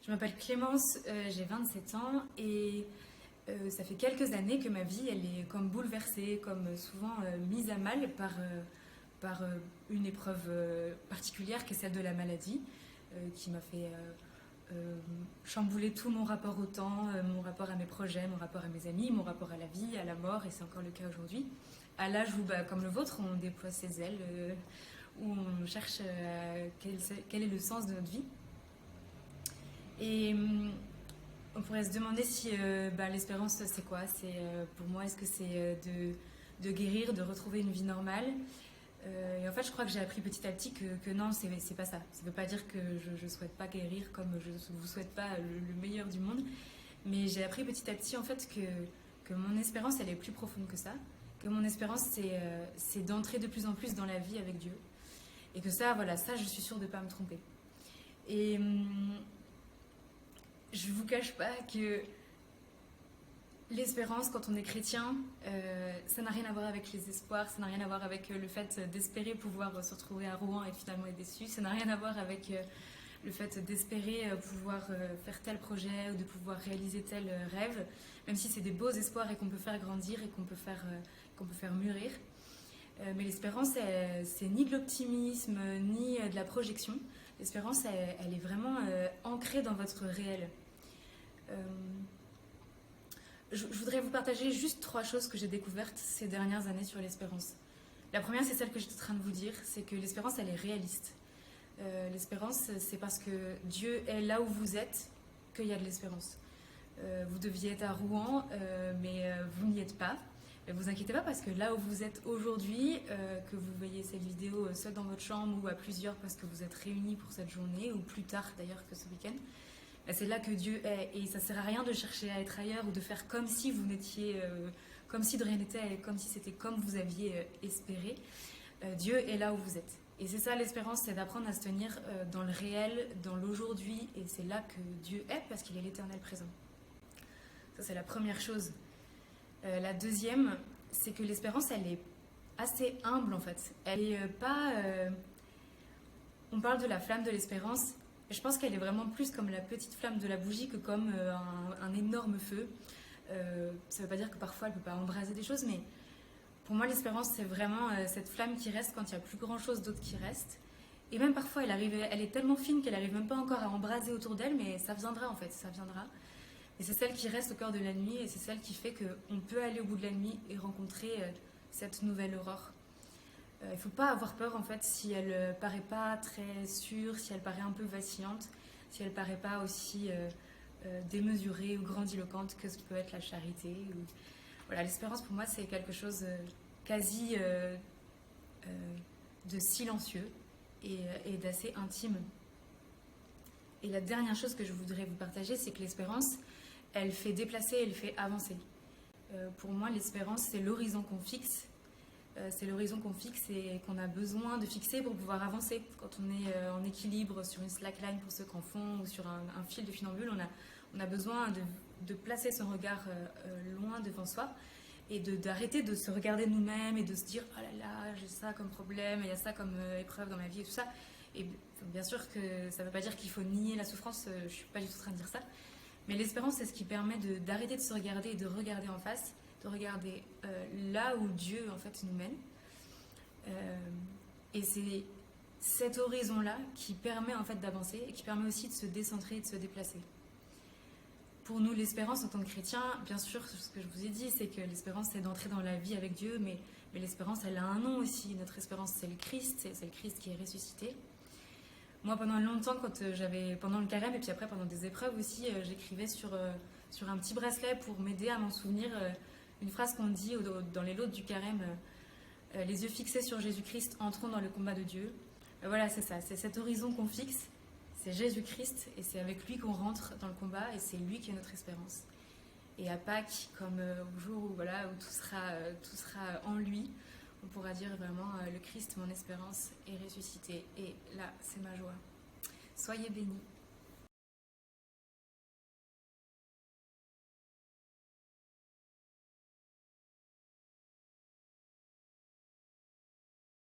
Je m'appelle Clémence, j'ai 27 ans et ça fait quelques années que ma vie elle est comme bouleversée, comme souvent mise à mal par une épreuve particulière qui est celle de la maladie qui m'a fait chambouler tout mon rapport au temps, mon rapport à mes projets, mon rapport à mes amis, mon rapport à la vie, à la mort, et c'est encore le cas aujourd'hui. À l'âge où, comme le vôtre, on déploie ses ailes, où on cherche quel est le sens de notre vie. Et on pourrait se demander si l'espérance, c'est quoi? Pour moi, est-ce que c'est de guérir, de retrouver une vie normale? Et en fait, je crois que j'ai appris petit à petit que non, c'est pas ça. Ça ne veut pas dire que je souhaite pas guérir comme je ne vous souhaite pas le meilleur du monde. Mais j'ai appris petit à petit en fait que mon espérance, elle est plus profonde que ça. Que mon espérance, c'est d'entrer de plus en plus dans la vie avec Dieu. Et que ça, voilà, ça, je suis sûre de ne pas me tromper. Et je ne vous cache pas que l'espérance, quand on est chrétien, ça n'a rien à voir avec les espoirs, ça n'a rien à voir avec le fait d'espérer pouvoir se retrouver à Rouen et finalement être déçu, ça n'a rien à voir avec le fait d'espérer pouvoir faire tel projet ou de pouvoir réaliser tel rêve, même si c'est des beaux espoirs et qu'on peut faire grandir et qu'on peut faire mûrir. Mais l'espérance, c'est ni de l'optimisme, ni de la projection. L'espérance, elle est vraiment ancrée dans votre réel. Je voudrais vous partager juste 3 choses que j'ai découvertes ces dernières années sur l'espérance. La première, c'est celle que j'étais en train de vous dire, c'est que l'espérance, elle est réaliste. L'espérance, c'est parce que Dieu est là où vous êtes qu'il y a de l'espérance. Vous deviez être à Rouen, mais vous n'y êtes pas. Ne vous inquiétez pas parce que là où vous êtes aujourd'hui, que vous voyez cette vidéo seul dans votre chambre ou à plusieurs parce que vous êtes réunis pour cette journée, ou plus tard d'ailleurs que ce week-end, c'est là que Dieu est. Et ça ne sert à rien de chercher à être ailleurs ou de faire comme si vous n'étiez, comme si de rien n'était, comme si c'était comme vous aviez espéré. Dieu est là où vous êtes. Et c'est ça l'espérance, c'est d'apprendre à se tenir dans le réel, dans l'aujourd'hui. Et c'est là que Dieu est parce qu'il est l'éternel présent. Ça, c'est la première chose. La deuxième, c'est que l'espérance, elle est assez humble en fait. Elle est pas... on parle de la flamme de l'espérance. Je pense qu'elle est vraiment plus comme la petite flamme de la bougie que comme un énorme feu. Ça ne veut pas dire que parfois elle ne peut pas embraser des choses, mais pour moi l'espérance c'est vraiment cette flamme qui reste quand il n'y a plus grand chose d'autre qui reste. Et même parfois elle est tellement fine qu'elle n'arrive même pas encore à embraser autour d'elle, mais ça viendra en fait, ça viendra. Et c'est celle qui reste au cœur de la nuit et c'est celle qui fait qu'on peut aller au bout de la nuit et rencontrer cette nouvelle aurore. Il ne faut pas avoir peur en fait si elle ne paraît pas très sûre, si elle paraît un peu vacillante, si elle ne paraît pas aussi démesurée ou grandiloquente que ce peut être la charité. Voilà, l'espérance pour moi c'est quelque chose quasi de silencieux et d'assez intime. Et la dernière chose que je voudrais vous partager, c'est que l'espérance, elle fait déplacer, elle fait avancer. Pour moi, l'espérance, c'est l'horizon qu'on fixe. C'est l'horizon qu'on fixe et qu'on a besoin de fixer pour pouvoir avancer. Quand on est en équilibre sur une slackline pour ceux qui en font ou sur un fil de funambule, on a besoin de placer son regard loin devant soi et d'arrêter de se regarder nous-mêmes et de se dire « Oh là là, j'ai ça comme problème, il y a ça comme épreuve dans ma vie et tout ça ». Et bien sûr que ça ne veut pas dire qu'il faut nier la souffrance, je ne suis pas du tout en train de dire ça. Mais l'espérance, c'est ce qui permet d'arrêter de se regarder et de regarder en face, de regarder là où Dieu en fait nous mène. Et c'est cet horizon-là qui permet en fait d'avancer et qui permet aussi de se décentrer et de se déplacer. Pour nous, l'espérance en tant que chrétien, bien sûr, ce que je vous ai dit, c'est que l'espérance, c'est d'entrer dans la vie avec Dieu, mais l'espérance, elle a un nom aussi. Notre espérance, c'est le Christ, c'est le Christ qui est ressuscité. Moi, pendant longtemps, pendant le carême et puis après pendant des épreuves aussi, j'écrivais sur un petit bracelet pour m'aider à m'en souvenir une phrase qu'on dit dans les laudes du carême, les yeux fixés sur Jésus-Christ, entrons dans le combat de Dieu. Voilà, c'est ça, c'est cet horizon qu'on fixe, c'est Jésus-Christ et c'est avec lui qu'on rentre dans le combat et c'est lui qui est notre espérance. Et à Pâques, comme au jour où tout sera en lui, on pourra dire vraiment le Christ, mon espérance, est ressuscité. Et là, c'est ma joie. Soyez bénis.